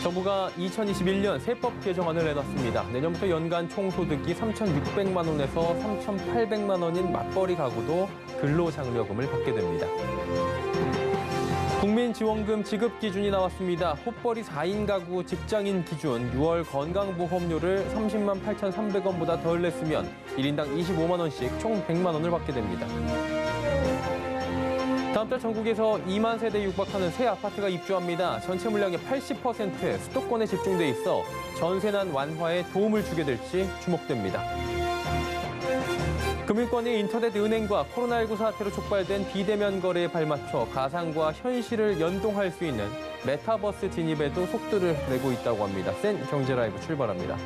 정부가 2021년 세법 개정안을 내놨습니다. 내년부터 연간 총소득이 3,600만 원에서 3,800만 원인 맞벌이 가구도 근로장려금을 받게 됩니다. 국민지원금 지급 기준이 나왔습니다. 호벌이 4인 가구 직장인 기준 6월 건강보험료를 30만 8,300원보다 덜 냈으면 1인당 25만 원씩 총 100만 원을 받게 됩니다. 다음 달 전국에서 2만 세대에 육박하는 새 아파트가 입주합니다. 전체 물량의 80%에 수도권에 집중돼 있어 전세난 완화에 도움을 주게 될지 주목됩니다. 금융권이 인터넷 은행과 코로나19 사태로 촉발된 비대면 거래에 발맞춰 가상과 현실을 연동할 수 있는 메타버스 진입에도 속도를 내고 있다고 합니다. 센 경제 라이브 출발합니다.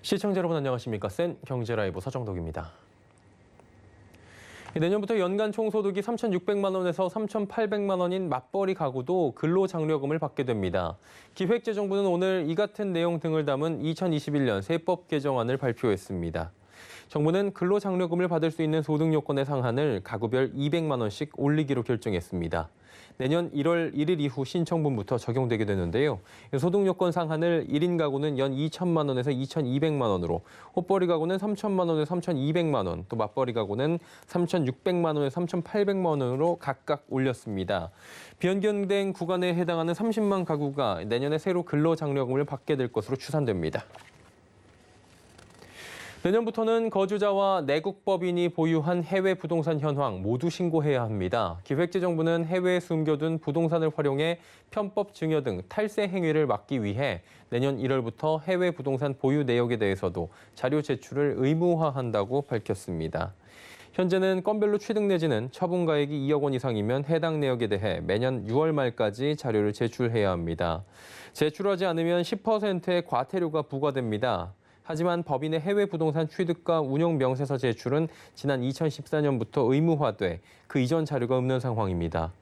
시청자 여러분 안녕하십니까? 센 경제 라이브 서정덕입니다. 내년부터 연간 총소득이 3,600만 원에서 3,800만 원인 맞벌이 가구도 근로장려금을 받게 됩니다. 기획재정부는 오늘 이 같은 내용 등을 담은 2021년 세법 개정안을 발표했습니다. 정부는 근로장려금을 받을 수 있는 소득 요건의 상한을 가구별 200만 원씩 올리기로 결정했습니다. 내년 1월 1일 이후 신청분부터 적용되게 되는데요. 소득 요건 상한을 1인 가구는 연 2천만 원에서 2,200만 원으로, 호벌이 가구는 3천만 원에서 3,200만 원, 또 맞벌이 가구는 3,600만 원에서 3,800만 원으로 각각 올렸습니다. 변경된 구간에 해당하는 30만 가구가 내년에 새로 근로장려금을 받게 될 것으로 추산됩니다. 내년부터는 거주자와 내국법인이 보유한 해외 부동산 현황 모두 신고해야 합니다. 기획재정부는 해외에 숨겨둔 부동산을 활용해 편법 증여 등 탈세 행위를 막기 위해 내년 1월부터 해외 부동산 보유 내역에 대해서도 자료 제출을 의무화한다고 밝혔습니다. 현재는 건별로 취득 내지는 처분가액이 2억 원 이상이면 해당 내역에 대해 매년 6월 말까지 자료를 제출해야 합니다. 제출하지 않으면 10%의 과태료가 부과됩니다. 하지만 법인의 해외 부동산 취득과 운용 명세서 제출은 지난 2014년부터 의무화돼 그 이전 자료가 없는 상황입니다.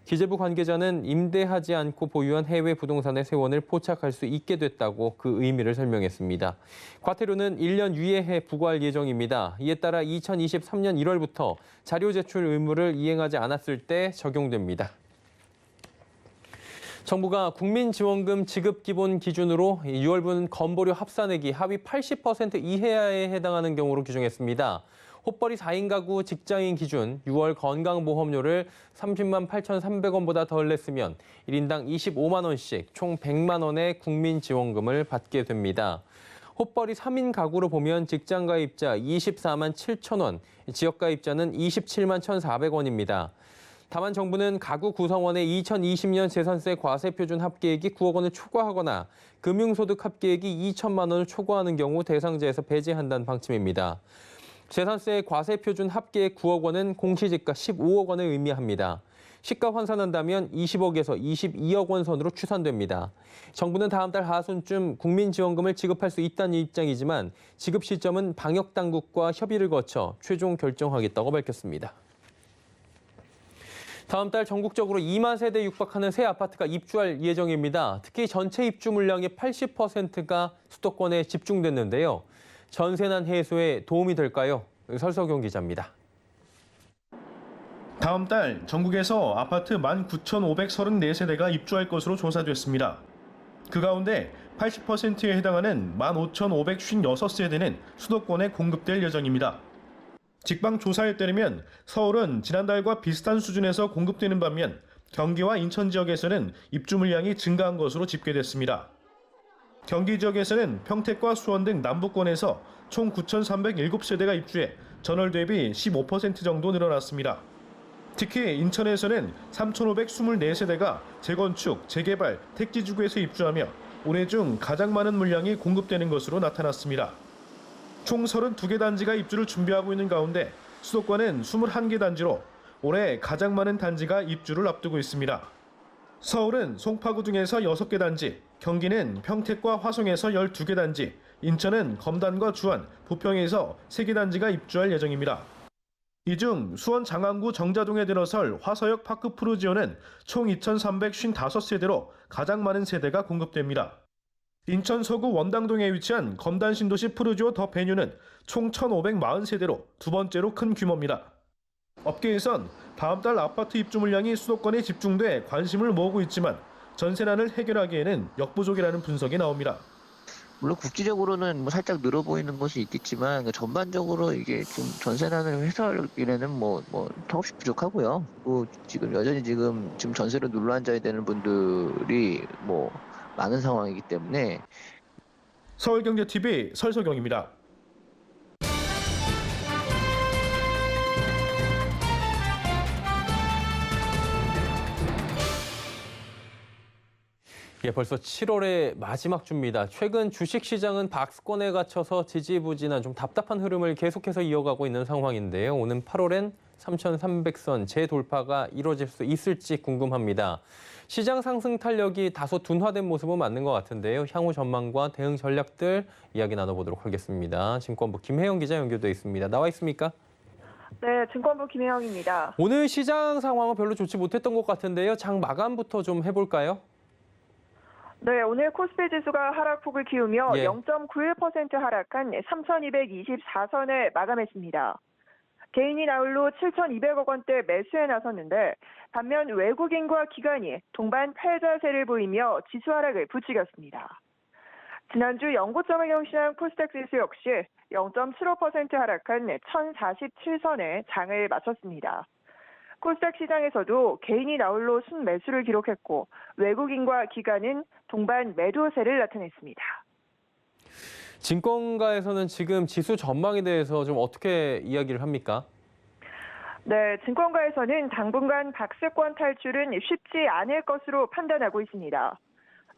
기재부 관계자는 임대하지 않고 보유한 해외 부동산의 세원을 포착할 수 있게 됐다고 그 의미를 설명했습니다. 과태료는 1년 유예해 부과할 예정입니다. 이에 따라 2023년 1월부터 자료 제출 의무를 이행하지 않았을 때 적용됩니다. 정부가 국민지원금 지급 기본 기준으로 6월분 건보료 합산액이 하위 80% 이하에 해당하는 경우로 규정했습니다. 호벌이 4인 가구 직장인 기준 6월 건강보험료를 30만 8,300원보다 덜 냈으면 1인당 25만 원씩 총 100만 원의 국민지원금을 받게 됩니다. 호벌이 3인 가구로 보면 직장가입자 24만 7천 원, 지역가입자는 27만 1,400원입니다. 다만 정부는 가구 구성원의 2020년 재산세 과세표준 합계액이 9억 원을 초과하거나 금융소득 합계액이 2천만 원을 초과하는 경우 대상자에서 배제한다는 방침입니다. 재산세 과세표준 합계액 9억 원은 공시지가 15억 원을 의미합니다. 시가 환산한다면 20억에서 22억 원 선으로 추산됩니다. 정부는 다음 달 하순쯤 국민지원금을 지급할 수 있다는 입장이지만 지급 시점은 방역당국과 협의를 거쳐 최종 결정하겠다고 밝혔습니다. 다음 달 전국적으로 2만 세대에 육박하는 새 아파트가 입주할 예정입니다. 특히 전체 입주 물량의 80%가 수도권에 집중됐는데요. 전세난 해소에 도움이 될까요? 설석용 기자입니다. 다음 달 전국에서 아파트 19,534세대가 입주할 것으로 조사됐습니다. 그 가운데 80%에 해당하는 15,556세대는 수도권에 공급될 예정입니다. 직방 조사에 따르면 서울은 지난달과 비슷한 수준에서 공급되는 반면 경기와 인천 지역에서는 입주 물량이 증가한 것으로 집계됐습니다. 경기 지역에서는 평택과 수원 등 남부권에서 총 9,307세대가 입주해 전월 대비 15% 정도 늘어났습니다. 특히 인천에서는 3,524세대가 재건축, 재개발, 택지지구에서 입주하며 올해 중 가장 많은 물량이 공급되는 것으로 나타났습니다. 총 32개 단지가 입주를 준비하고 있는 가운데 수도권은 21개 단지로 올해 가장 많은 단지가 입주를 앞두고 있습니다. 서울은 송파구 등에서 6개 단지, 경기는 평택과 화성에서 12개 단지, 인천은 검단과 주안, 부평에서 3개 단지가 입주할 예정입니다. 이 중 수원 장안구 정자동에 들어설 화서역 파크 푸르지오는 총 2,355세대로 가장 많은 세대가 공급됩니다. 인천 서구 원당동에 위치한 검단 신도시 푸르지오 더 베뉴는 총 1,540세대로 두 번째로 큰 규모입니다. 업계에선 다음 달 아파트 입주 물량이 수도권에 집중돼 관심을 모으고 있지만 전세난을 해결하기에는 역부족이라는 분석이 나옵니다. 물론 국지적으로는 뭐 살짝 늘어 보이는 것이 있겠지만 전반적으로 이게 좀 전세난을 해소하기에는 턱없이 부족하고요. 지금 여전히 지금 전세로 눌러 앉아야 되는 분들이 많은 상황이기 때문에. 서울경제TV 설석영입니다. 예, 벌써 7월의 마지막 주입니다. 최근 주식시장은 박스권에 갇혀서 지지부진한 좀 답답한 흐름을 계속해서 이어가고 있는 상황인데요. 오는 8월엔 3,300선 재돌파가 이루어질 수 있을지 궁금합니다. 시장 상승 탄력이 다소 둔화된 모습은 맞는 것 같은데요. 향후 전망과 대응 전략들 이야기 나눠보도록 하겠습니다. 증권부 김혜영 기자 연결돼 있습니다. 나와 있습니까? 네, 증권부 김혜영입니다. 오늘 시장 상황은 별로 좋지 못했던 것 같은데요. 장 마감부터 좀 해볼까요? 네, 오늘 코스피 지수가 하락폭을 키우며 예. 0.91% 하락한 3,224선에 마감했습니다. 개인이 나홀로 7,200억 원대 매수에 나섰는데 반면 외국인과 기관이 동반 패자세를 보이며 지수 하락을 부추겼습니다. 지난주 연고점을 경신한 코스닥 지수 역시 0.75% 하락한 1,047선에 장을 마쳤습니다. 코스닥 시장에서도 개인이 나홀로 순매수를 기록했고 외국인과 기관은 동반 매도세를 나타냈습니다. 증권가에서는 지금 지수 전망에 대해서 좀 어떻게 이야기를 합니까? 네, 증권가에서는 당분간 박스권 탈출은 쉽지 않을 것으로 판단하고 있습니다.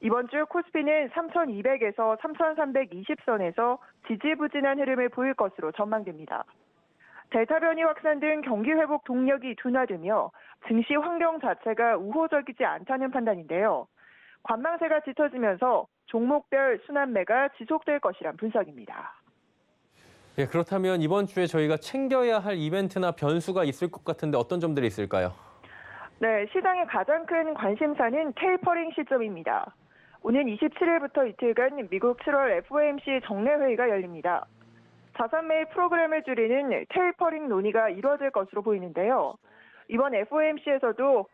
이번 주 코스피는 3,200에서 3,320선에서 지지부진한 흐름을 보일 것으로 전망됩니다. 델타 변이 확산 등 경기 회복 동력이 둔화되며 증시 환경 자체가 우호적이지 않다는 판단인데요. 관망세가 짙어지면서 종목별 순환매가 지속될 것이란 분석입니다. 예, 그렇다면 이번 주에 저희가 챙겨야 할 이벤트나 변수가 있을 것 같은데 어떤 점들이 있을까요? 네, 시장의 가장 큰 관심사는 테이퍼링 시점입니다. 오는 27일부터 이틀간 미국 7월 FOMC 정례회의가 열립니다. 자산 매입 프로그램을 줄이는 테이퍼링 논의가 이루어질 것으로 보이는데요. 이번 FOMC에서도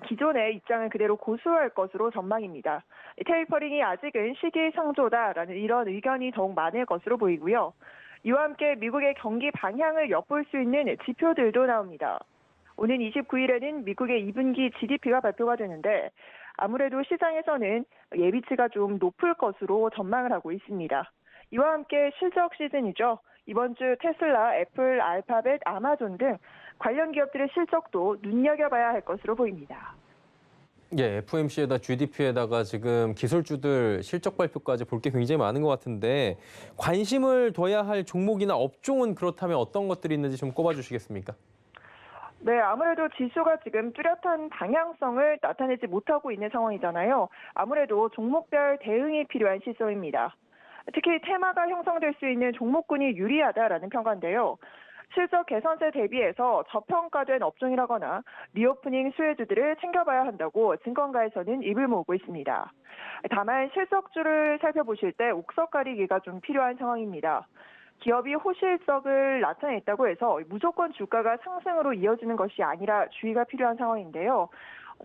기존의 입장을 그대로 고수할 것으로 전망입니다. 테이퍼링이 아직은 시기상조다라는 이런 의견이 더욱 많을 것으로 보이고요. 이와 함께 미국의 경기 방향을 엿볼 수 있는 지표들도 나옵니다. 오는 29일에는 미국의 2분기 GDP가 발표가 되는데 아무래도 시장에서는 예비치가 좀 높을 것으로 전망을 하고 있습니다. 이와 함께 실적 시즌이죠. 이번 주 테슬라, 애플, 알파벳, 아마존 등 관련 기업들의 실적도 눈여겨봐야 할 것으로 보입니다. 예, FOMC에다 GDP에다가 지금 기술주들 실적 발표까지 볼 게 굉장히 많은 것 같은데 관심을 둬야 할 종목이나 업종은 그렇다면 어떤 것들이 있는지 좀 꼽아주시겠습니까? 네, 아무래도 지수가 지금 뚜렷한 방향성을 나타내지 못하고 있는 상황이잖아요. 아무래도 종목별 대응이 필요한 시점입니다. 특히 테마가 형성될 수 있는 종목군이 유리하다라는 평가인데요. 실적 개선세 대비해서 저평가된 업종이라거나 리오프닝 수혜주들을 챙겨봐야 한다고 증권가에서는 입을 모으고 있습니다. 다만 실적주를 살펴보실 때 옥석 가리기가 좀 필요한 상황입니다. 기업이 호실적을 나타냈다고 해서 무조건 주가가 상승으로 이어지는 것이 아니라 주의가 필요한 상황인데요.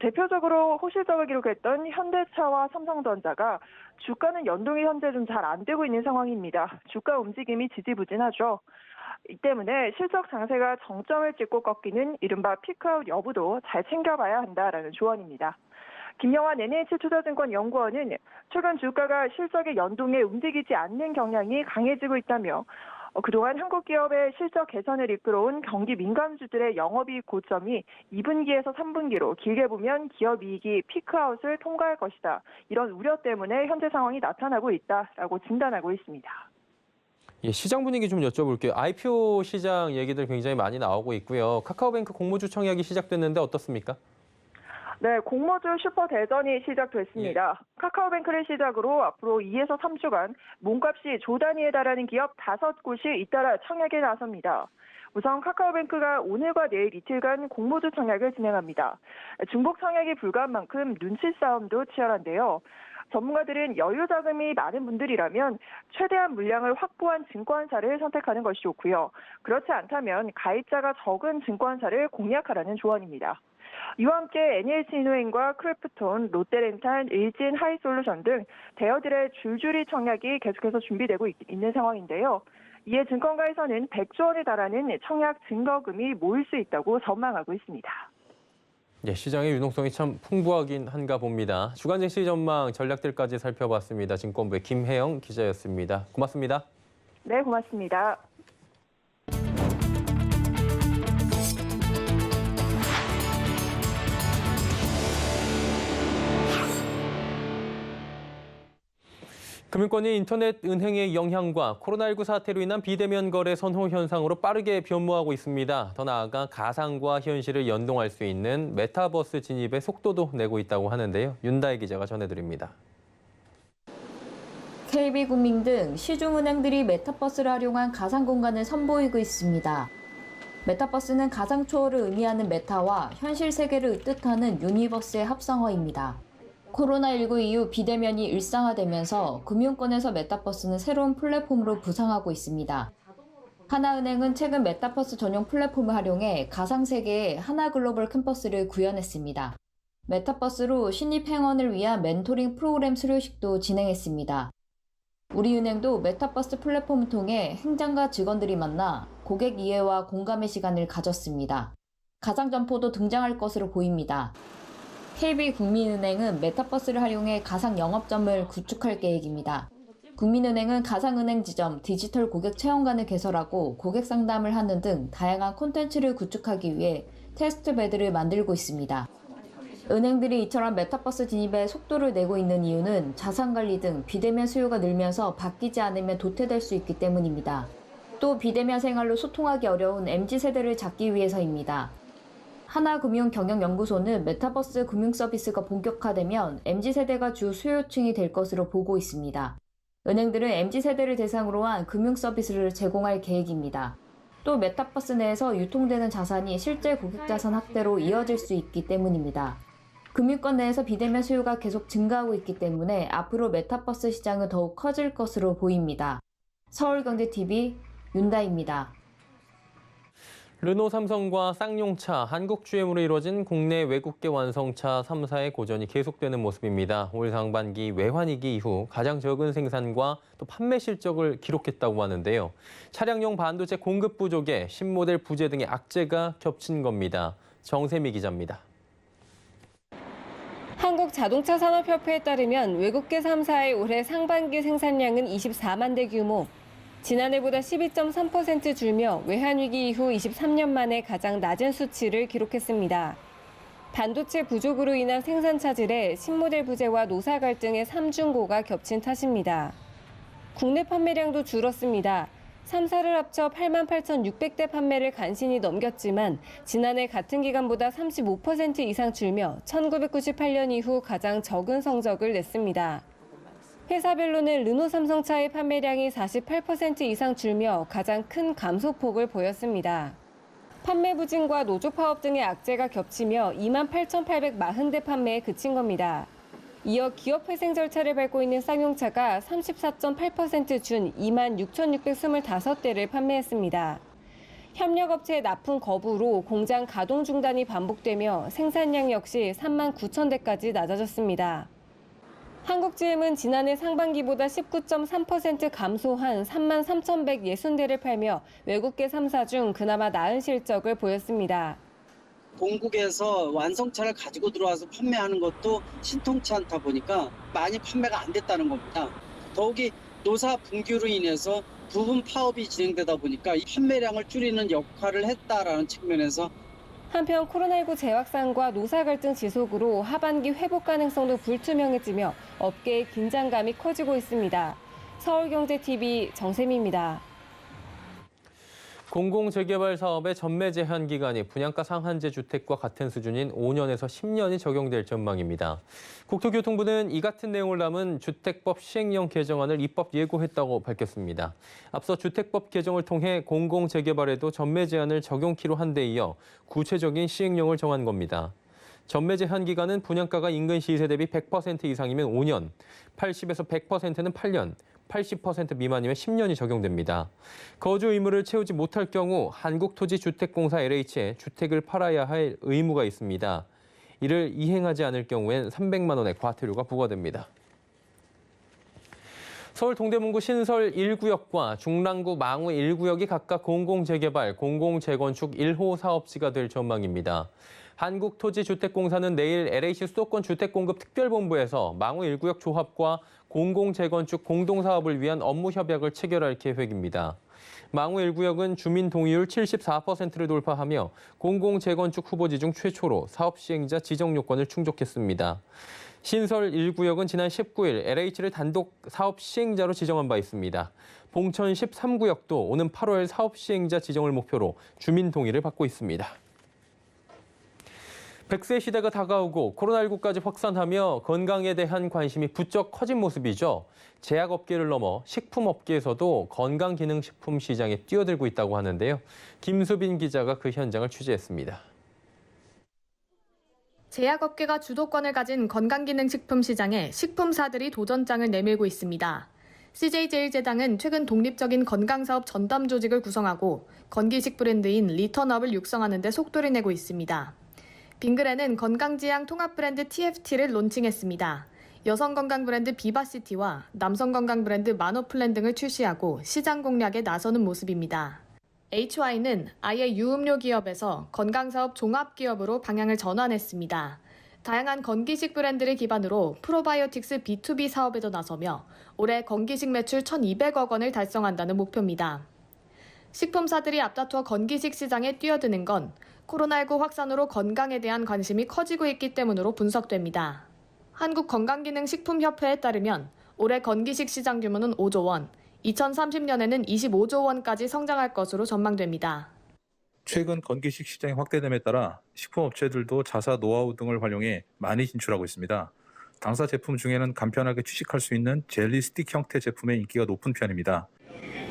대표적으로 호실적을 기록했던 현대차와 삼성전자가 주가는 연동이 현재 좀 잘 안 되고 있는 상황입니다. 주가 움직임이 지지부진하죠. 이 때문에 실적 장세가 정점을 찍고 꺾이는 이른바 피크아웃 여부도 잘 챙겨봐야 한다라는 조언입니다. 김영환 NH투자증권 연구원은 최근 주가가 실적의 연동에 움직이지 않는 경향이 강해지고 있다며 그동안 한국 기업의 실적 개선을 이끌어온 경기 민감주들의 영업이익 고점이 2분기에서 3분기로 길게 보면 기업이익이 피크아웃을 통과할 것이다. 이런 우려 때문에 현재 상황이 나타나고 있다라고 진단하고 있습니다. 예, 시장 분위기 좀 여쭤볼게요. IPO 시장 얘기들 굉장히 많이 나오고 있고요. 카카오뱅크 공모주 청약이 시작됐는데 어떻습니까? 네, 공모주 슈퍼대전이 시작됐습니다. 카카오뱅크를 시작으로 앞으로 2에서 3주간 몸값이 조 단위에 달하는 기업 5곳이 잇따라 청약에 나섭니다. 우선 카카오뱅크가 오늘과 내일 이틀간 공모주 청약을 진행합니다. 중복 청약이 불가한 만큼 눈치 싸움도 치열한데요. 전문가들은 여유 자금이 많은 분들이라면 최대한 물량을 확보한 증권사를 선택하는 것이 좋고요. 그렇지 않다면 가입자가 적은 증권사를 공략하라는 조언입니다. 이와 함께 NH인후행과 크래프톤, 롯데렌탈, 일진, 하이솔루션 등 대여들의 줄줄이 청약이 계속해서 준비되고 있는 상황인데요. 이에 증권가에서는 100조 원에 달하는 청약 증거금이 모일 수 있다고 전망하고 있습니다. 예, 시장의 유동성이 참 풍부하긴 한가 봅니다. 주간 증시 전망 전략들까지 살펴봤습니다. 증권부의 김혜영 기자였습니다. 고맙습니다. 네, 고맙습니다. 금융권이 인터넷 은행의 영향과 코로나19 사태로 인한 비대면 거래 선호 현상으로 빠르게 변모하고 있습니다. 더 나아가 가상과 현실을 연동할 수 있는 메타버스 진입의 속도도 내고 있다고 하는데요. 윤다혜 기자가 전해드립니다. KB국민 등 시중은행들이 메타버스를 활용한 가상 공간을 선보이고 있습니다. 메타버스는 가상 초월을 의미하는 메타와 현실 세계를 뜻하는 유니버스의 합성어입니다. 코로나19 이후 비대면이 일상화되면서 금융권에서 메타버스는 새로운 플랫폼으로 부상하고 있습니다. 하나은행은 최근 메타버스 전용 플랫폼을 활용해 가상세계의 하나글로벌 캠퍼스를 구현했습니다. 메타버스로 신입 행원을 위한 멘토링 프로그램 수료식도 진행했습니다. 우리은행도 메타버스 플랫폼을 통해 행장과 직원들이 만나 고객 이해와 공감의 시간을 가졌습니다. 가상점포도 등장할 것으로 보입니다. KB국민은행은 메타버스를 활용해 가상 영업점을 구축할 계획입니다. 국민은행은 가상은행 지점, 디지털 고객 체험관을 개설하고 고객 상담을 하는 등 다양한 콘텐츠를 구축하기 위해 테스트베드를 만들고 있습니다. 은행들이 이처럼 메타버스 진입에 속도를 내고 있는 이유는 자산관리 등 비대면 수요가 늘면서 바뀌지 않으면 도태될 수 있기 때문입니다. 또 비대면 생활로 소통하기 어려운 MZ세대를 잡기 위해서입니다. 하나금융경영연구소는 메타버스 금융서비스가 본격화되면 MZ세대가 주 수요층이 될 것으로 보고 있습니다. 은행들은 MZ세대를 대상으로 한 금융서비스를 제공할 계획입니다. 또 메타버스 내에서 유통되는 자산이 실제 고객자산 확대로 이어질 수 있기 때문입니다. 금융권 내에서 비대면 수요가 계속 증가하고 있기 때문에 앞으로 메타버스 시장은 더욱 커질 것으로 보입니다. 서울경제TV 윤다입니다. 르노 삼성과 쌍용차, 한국 GM으로 이루어진 국내 외국계 완성차 3사의 고전이 계속되는 모습입니다. 올 상반기 외환위기 이후 가장 적은 생산과 또 판매 실적을 기록했다고 하는데요. 차량용 반도체 공급 부족에 신모델 부재 등의 악재가 겹친 겁니다. 정세미 기자입니다. 한국자동차산업협회에 따르면 외국계 3사의 올해 상반기 생산량은 24만 대 규모, 지난해보다 12.3% 줄며 외환위기 이후 23년 만에 가장 낮은 수치를 기록했습니다. 반도체 부족으로 인한 생산 차질에 신모델 부재와 노사 갈등의 삼중고가 겹친 탓입니다. 국내 판매량도 줄었습니다. 3사를 합쳐 88,600대 판매를 간신히 넘겼지만 지난해 같은 기간보다 35% 이상 줄며 1998년 이후 가장 적은 성적을 냈습니다. 회사별로는 르노 삼성차의 판매량이 48% 이상 줄며 가장 큰 감소폭을 보였습니다. 판매 부진과 노조 파업 등의 악재가 겹치며 28,840대 판매에 그친 겁니다. 이어 기업 회생 절차를 밟고 있는 쌍용차가 34.8% 준 26,625대를 판매했습니다. 협력업체의 납품 거부로 공장 가동 중단이 반복되며 생산량 역시 3만 9천 대까지 낮아졌습니다. 한국GM은 지난해 상반기보다 19.3% 감소한 3만 3,160대를 팔며 외국계 3사 중 그나마 나은 실적을 보였습니다. 본국에서 완성차를 가지고 들어와서 판매하는 것도 신통치 않다 보니까 많이 판매가 안 됐다는 겁니다. 더욱이 노사 분규로 인해서 부분 파업이 진행되다 보니까 이 판매량을 줄이는 역할을 했다라는 측면에서 한편 코로나19 재확산과 노사 갈등 지속으로 하반기 회복 가능성도 불투명해지며 업계의 긴장감이 커지고 있습니다. 서울경제TV 정세미입니다. 공공재개발 사업의 전매 제한 기간이 분양가 상한제 주택과 같은 수준인 5년에서 10년이 적용될 전망입니다. 국토교통부는 이 같은 내용을 담은 주택법 시행령 개정안을 입법 예고했다고 밝혔습니다. 앞서 주택법 개정을 통해 공공재개발에도 전매 제한을 적용키로 한 데 이어 구체적인 시행령을 정한 겁니다. 전매 제한 기간은 분양가가 인근 시세 대비 100% 이상이면 5년, 80에서 100%는 8년, 80% 미만이면 10년이 적용됩니다. 거주 의무를 채우지 못할 경우 한국토지주택공사 LH에 주택을 팔아야 할 의무가 있습니다. 이를 이행하지 않을 경우엔 300만 원의 과태료가 부과됩니다. 서울 동대문구 신설 1구역과 중랑구 망우 1구역이 각각 공공재개발, 공공재건축 1호 사업지가 될 전망입니다. 한국토지주택공사는 내일 LH 수도권 주택공급 특별본부에서 망우 1구역 조합과 공공재건축 공동사업을 위한 업무 협약을 체결할 계획입니다. 망우 1구역은 주민 동의율 74%를 돌파하며 공공재건축 후보지 중 최초로 사업 시행자 지정 요건을 충족했습니다. 신설 1구역은 지난 19일 LH를 단독 사업 시행자로 지정한 바 있습니다. 봉천 13구역도 오는 8월 사업 시행자 지정을 목표로 주민 동의를 받고 있습니다. 100세 시대가 다가오고 코로나19까지 확산하며 건강에 대한 관심이 부쩍 커진 모습이죠. 제약업계를 넘어 식품업계에서도 건강기능식품 시장에 뛰어들고 있다고 하는데요. 김수빈 기자가 그 현장을 취재했습니다. 제약업계가 주도권을 가진 건강기능식품 시장에 식품사들이 도전장을 내밀고 있습니다. CJ제일제당은 최근 독립적인 건강사업 전담 조직을 구성하고 건기식 브랜드인 리턴업을 육성하는 데 속도를 내고 있습니다. 빙그레는 건강지향 통합 브랜드 TFT를 론칭했습니다. 여성 건강 브랜드 비바시티와 남성 건강 브랜드 마노플랜 등을 출시하고 시장 공략에 나서는 모습입니다. HY는 아예 유음료 기업에서 건강사업 종합기업으로 방향을 전환했습니다. 다양한 건기식 브랜드를 기반으로 프로바이오틱스 B2B 사업에도 나서며 올해 건기식 매출 1,200억 원을 달성한다는 목표입니다. 식품사들이 앞다퉈 건기식 시장에 뛰어드는 건 코로나19 확산으로 건강에 대한 관심이 커지고 있기 때문으로 분석됩니다. 한국건강기능식품협회에 따르면 올해 건기식 시장 규모는 5조 원, 2030년에는 25조 원까지 성장할 것으로 전망됩니다. 최근 건기식 시장이 확대됨에 따라 식품업체들도 자사 노하우 등을 활용해 많이 진출하고 있습니다. 당사 제품 중에는 간편하게 취식할 수 있는 젤리 스틱 형태 제품의 인기가 높은 편입니다.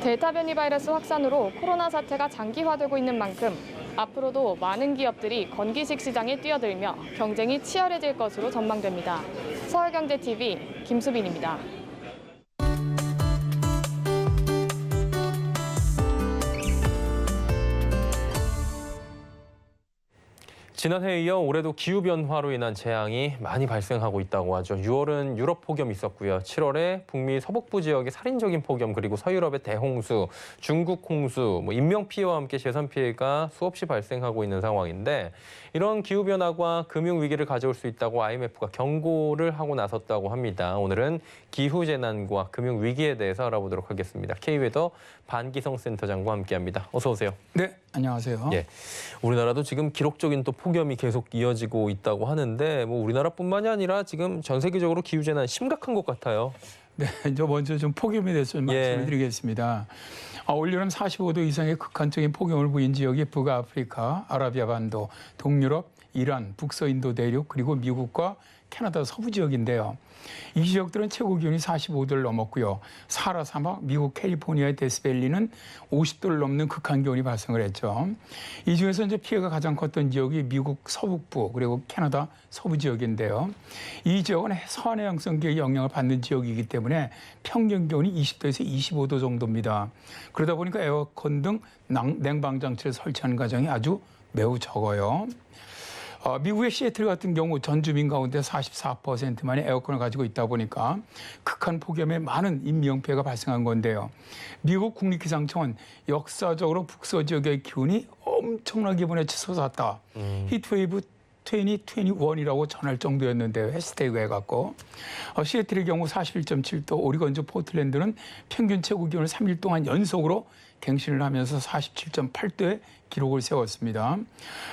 델타 변이 바이러스 확산으로 코로나 사태가 장기화되고 있는 만큼 앞으로도 많은 기업들이 건기식 시장에 뛰어들며 경쟁이 치열해질 것으로 전망됩니다. 서울경제TV 김수빈입니다. 지난해에 이어 올해도 기후변화로 인한 재앙이 많이 발생하고 있다고 하죠. 6월은 유럽 폭염이 있었고요. 7월에 북미 서북부 지역의 살인적인 폭염, 그리고 서유럽의 대홍수, 중국 홍수, 인명피해와 함께 재산피해가 수없이 발생하고 있는 상황인데, 이런 기후변화가 금융위기를 가져올 수 있다고 IMF가 경고를 하고 나섰다고 합니다. 오늘은 기후재난과 금융위기에 대해서 알아보도록 하겠습니다. K웨더 반기성 센터장과 함께합니다. 어서 오세요. 네, 안녕하세요. 예, 우리나라도 지금 기록적인 또 폭염이 계속 이어지고 있다고 하는데, 우리나라뿐만이 아니라 지금 전 세계적으로 기후재난 심각한 것 같아요. 네, 저 먼저 좀 폭염에 대해서 좀 예. 말씀을 드리겠습니다. 올여름 45도 이상의 극한적인 폭염을 보인 지역이 북아프리카, 아라비아 반도, 동유럽, 이란, 북서인도 대륙, 그리고 미국과 캐나다 서부 지역인데요. 이 지역들은 최고 기온이 45도를 넘었고요. 사하라 사막, 미국 캘리포니아의 데스밸리는 50도를 넘는 극한 기온이 발생을 했죠. 이 중에서 이제 피해가 가장 컸던 지역이 미국 서북부 그리고 캐나다 서부 지역인데요. 이 지역은 서한 해양성 기후의 영향을 받는 지역이기 때문에 평균 기온이 20도에서 25도 정도입니다. 그러다 보니까 에어컨 등 냉방 장치를 설치하는 가정이 아주 매우 적어요. 미국의 시애틀 같은 경우 전 주민 가운데 44%만이 에어컨을 가지고 있다 보니까 극한 폭염에 많은 인명 피해가 발생한 건데요. 미국 국립기상청은 역사적으로 북서 지역의 기온이 엄청나게 이번에 치솟았다. 히트웨이브 2021이라고 전할 정도였는데요. 해시태그가 해갖고. 시애틀의 경우 41.7도, 오리건주 포틀랜드는 평균 최고 기온을 3일 동안 연속으로 갱신을 하면서 47.8도의 기록을 세웠습니다.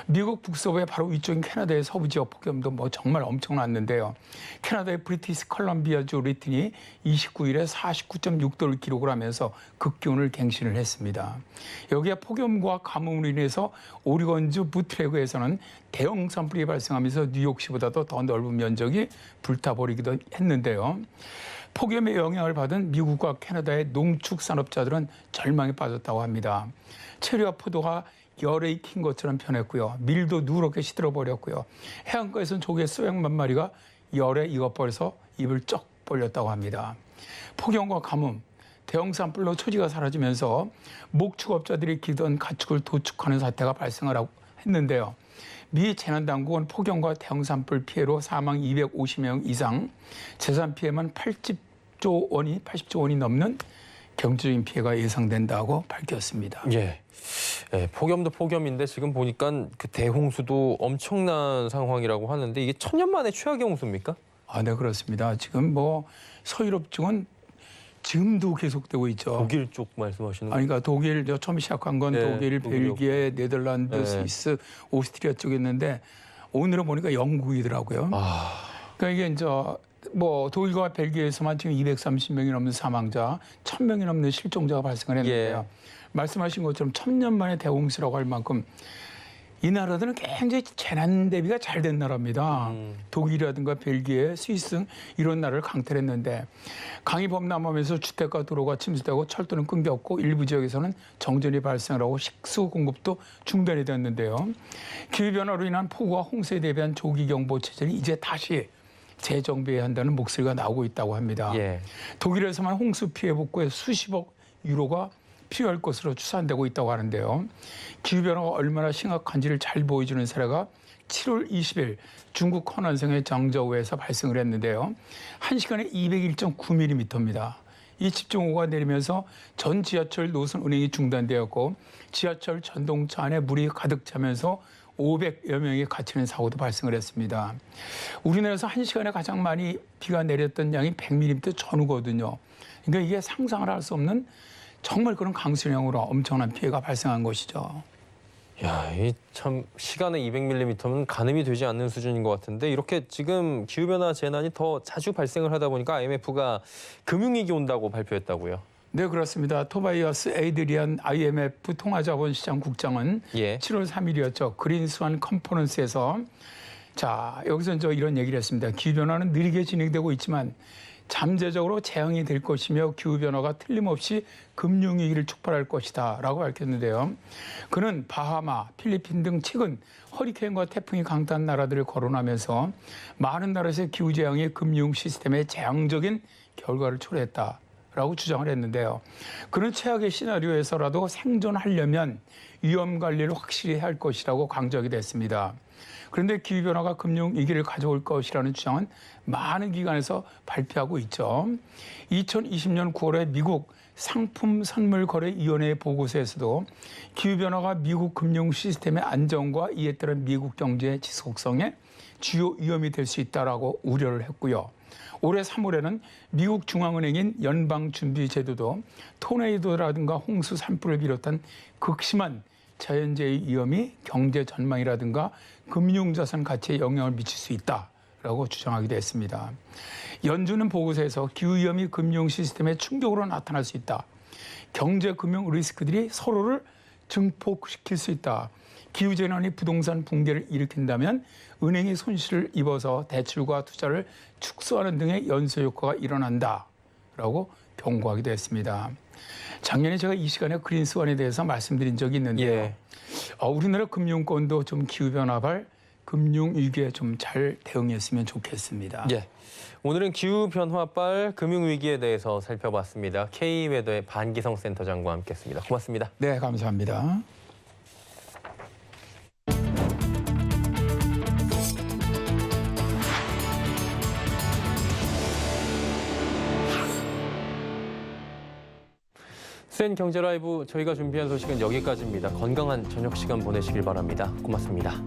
미국 북서부의 바로 위쪽인 캐나다의 서부 지역 폭염도 뭐 정말 엄청났는데요. 캐나다의 브리티시 컬럼비아주 리튼이 29일에 49.6도를 기록을 하면서 극기온을 갱신을 했습니다. 여기에 폭염과 가뭄으로 인해서 오리건주 부트레그에서는 대형 산불이 발생하면서 뉴욕시보다도 더 넓은 면적이 불타버리기도 했는데요. 폭염의 영향을 받은 미국과 캐나다의 농축 산업자들은 절망에 빠졌다고 합니다. 체류와 포도가 열에 익힌 것처럼 변했고요. 밀도 누렇게 시들어버렸고요. 해안가에서는 조개 수백만 마리가 열에 익어버려서 입을 쩍 벌렸다고 합니다. 폭염과 가뭄, 대형 산불로 초지가 사라지면서 목축업자들이 기르던 가축을 도축하는 사태가 발생을 했는데요. 미 재난당국은 폭염과 대형 산불 피해로 사망 250명 이상, 재산 피해만 80조 원이 넘는 경제적인 피해가 예상된다고 밝혔습니다. 예. 예, 폭염도 폭염인데 지금 보니까 그 대홍수도 엄청난 상황이라고 하는데 이게 천년 만에 최악의 홍수입니까? 네, 그렇습니다. 지금 뭐 서유럽 쪽은 지금도 계속되고 있죠. 독일 쪽 말씀하시는 거예요? 그러니까 독일 처음 시작한 건 네, 독일, 벨기에, 네덜란드, 네. 스위스, 오스트리아 쪽에 있는데 오늘은 보니까 영국이더라고요. 그러니까 이게 이제 뭐 독일과 벨기에에서만 지금 230명이 넘는 사망자, 1000명이 넘는 실종자가 발생을 했는데요. 말씀하신 것처럼 1000년 만에 대홍수라고 할 만큼 이 나라들은 굉장히 재난 대비가 잘 된 나라입니다. 독일이라든가 벨기에, 스위스 등 이런 나라를 강탈 했는데 강이 범람하면서 주택과 도로가 침수되고 철도는 끊겼고 일부 지역에서는 정전이 발생을 하고 식수 공급도 중단이 됐는데요. 기후변화로 인한 폭우와 홍수에 대비한 조기경보 체제는 이제 다시 재정비해야 한다는 목소리가 나오고 있다고 합니다. 예. 독일에서만 홍수 피해 복구에 수십억 유로가 필요할 것으로 추산되고 있다고 하는데요. 기후변화가 얼마나 심각한지를 잘 보여주는 사례가 7월 20일 중국 허난성의 정저우에서 발생을 했는데요. 1시간에 201.9mm입니다. 이 집중호우가 내리면서 전 지하철 노선 운행이 중단되었고 지하철 전동차 안에 물이 가득 차면서 500여 명이 갇히는 사고도 발생을 했습니다. 우리나라에서 1시간에 가장 많이 비가 내렸던 양이 100mm 전후거든요. 그러니까 이게 상상을 할 수 없는 정말 그런 강수량으로 엄청난 피해가 발생한 것이죠. 야, 이 참 시간에 200mm면 가늠이 되지 않는 수준인 것 같은데 이렇게 지금 기후변화 재난이 더 자주 발생을 하다 보니까 IMF가 금융위기 온다고 발표했다고요. 네, 그렇습니다. 토바이어스 에이드리안 IMF 통화자본시장 국장은 7월 3일이었죠. 그린스완 컨퍼런스에서 자, 여기서 이런 얘기를 했습니다. 기후변화는 느리게 진행되고 있지만 잠재적으로 재앙이 될 것이며 기후변화가 틀림없이 금융위기를 촉발할 것이다 라고 밝혔는데요. 그는 바하마, 필리핀 등 최근 허리케인과 태풍이 강타한 나라들을 거론하면서 많은 나라에서의 기후재앙이 금융 시스템에 재앙적인 결과를 초래했다 라고 주장을 했는데요. 그는 최악의 시나리오에서라도 생존하려면 위험 관리를 확실히 해야 할 것이라고 강조하게 됐습니다. 그런데 기후변화가 금융위기를 가져올 것이라는 주장은 많은 기관에서 발표하고 있죠. 2020년 9월에 미국 상품선물거래위원회 보고서에서도 기후변화가 미국 금융 시스템의 안정과 이에 따른 미국 경제의 지속성에 주요 위험이 될 수 있다라고 우려를 했고요. 올해 3월에는 미국 중앙은행인 연방준비제도도 토네이도라든가 홍수 산불을 비롯한 극심한 자연재해 위험이 경제 전망이라든가 금융자산 가치에 영향을 미칠 수 있다라고 주장하기도 했습니다. 연준은 보고서에서 기후위험이 금융 시스템에 충격으로 나타날 수 있다. 경제 금융 리스크들이 서로를 증폭시킬 수 있다. 기후재난이 부동산 붕괴를 일으킨다면 은행이 손실을 입어서 대출과 투자를 축소하는 등의 연쇄 효과가 일어난다라고 경고하기도 했습니다. 작년에 제가 이 시간에 그린스완에 대해서 말씀드린 적이 있는데요. 예. 우리나라 금융권도 좀 기후변화발 금융위기에 좀 잘 대응했으면 좋겠습니다. 예. 오늘은 기후변화발 금융위기에 대해서 살펴봤습니다. K웨더의 반기성 센터장과 함께했습니다. 고맙습니다. 네, 감사합니다. 센 경제 라이브 저희가 준비한 소식은 여기까지입니다. 건강한 저녁 시간 보내시길 바랍니다. 고맙습니다.